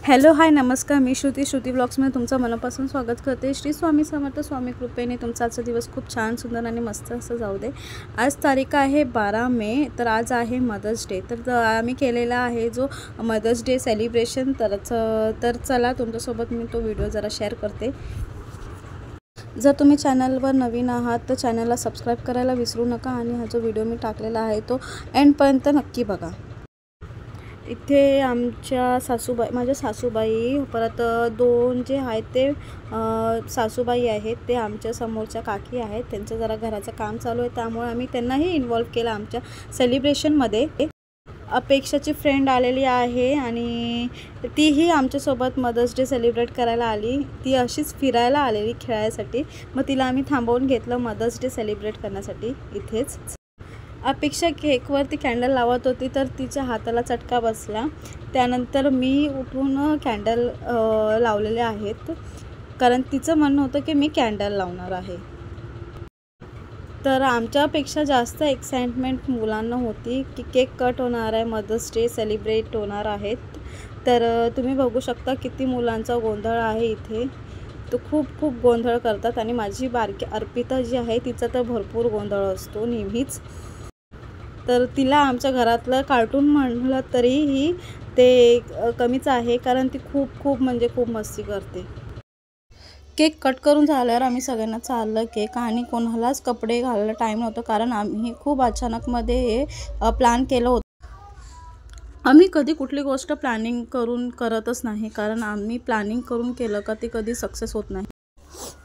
Hello hi नमस्कार, मी श्रुती व्लॉग्समध्ये तुमचं मनापासून स्वागत करते। श्री स्वामी समर्थ, स्वामी कृपेने तुमचा आजचा दिवस खूप छान सुंदर आणि मस्त असं जाऊ दे। आज तारीख आहे 12 मे, तर आज आहे मदर्स डे। तर आम्ही केलेला आहे जो मदर्स डे सेलिब्रेशन, तर चला तुमच्यासोबत मी तो व्हिडिओ जरा शेअर करते। जर तुम्ही चॅनलवर नवीन आहात तर चॅनलला सबस्क्राईब करायला विसरू नका आणि हा जो व्हिडिओ मी टाकलेला आहे तो एंडपर्यंत नक्की बघा। इथे आमच्या सासूबाई, माझ्या सासूबाई, परत दोन जे आहेत ते सासूबाई आहेत, ते आमच्या समोरच्या काकी आहेत। त्यांचं जरा घराचं काम चालू आहे, त्यामुळे आम्ही त्यांनाही इन्व्हॉल्व केलं आमच्या सेलिब्रेशनमध्ये। अपेक्षाची फ्रेंड आलेली आहे आणि तीही आमच्यासोबत मदर्स डे सेलिब्रेट करायला आली। ती अशीच फिरायला आलेली खेळायसाठी, मग तिला आम्ही थांबवून घेतलं मदर्स डे सेलिब्रेट करण्यासाठी इथेच। अपेक्षा केकवरती कॅन्डल लावत होती, तर तिच्या हाताला चटका बसला। त्यानंतर मी उठून कॅन्डल लावलेले आहेत, कारण तिचं म्हणणं होतं की मी कॅन्डल लावणार आहे। तर आमच्यापेक्षा जास्त एक्साइटमेंट मुलांना होती की केक कट होणार आहे, मदर्स डे सेलिब्रेट होणार आहेत। तर तुम्ही बघू शकता किती मुलांचा गोंधळ आहे इथे। तो खूप गोंधळ करतात आणि माझी बारकी अर्पिता जी आहे तिचा तर भरपूर गोंधळ असतो नेहमीच। तर तिला आमच्या घरातलं कार्टून म्हणलं तरीही ते कमीच आहे, कारण ती खूप म्हणजे खूप मस्ती करते। केक कट करून झाल्यावर आम्ही सगळ्यांना चाललं केक, आणि कोणालाच कपडे घालायला टाईम नव्हता, कारण आम्ही खूप अचानकमध्ये हे प्लॅन केलं होतं। आम्ही कधी कुठली गोष्ट प्लॅनिंग करून करतच नाही, कारण आम्ही प्लॅनिंग करून केलं का ते कधी सक्सेस होत नाही।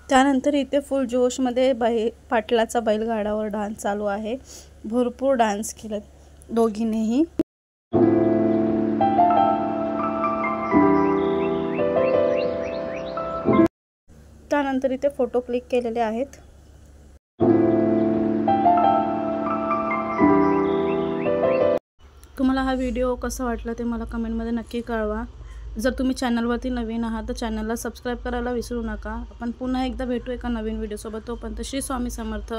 त्यानंतर इथे फुल जोशमध्ये पाटलाचा बैलगाडावर डान्स चालू आहे। भरपूर डान्स केलं दोघींनीही। त्यानंतर इथे फोटो क्लिक केलेले आहेत। तुम्हाला हा व्हिडिओ कसा वाटला ते मला कमेंटमध्ये नक्की कळवा। जर तुम्ही चॅनलवरती नवीन आहात तर चॅनलला सबस्क्राईब करायला विसरू नका। आपण पुन्हा एकदा भेटू एका नवीन व्हिडिओसोबत। तोपर्यंत श्री स्वामी समर्थ।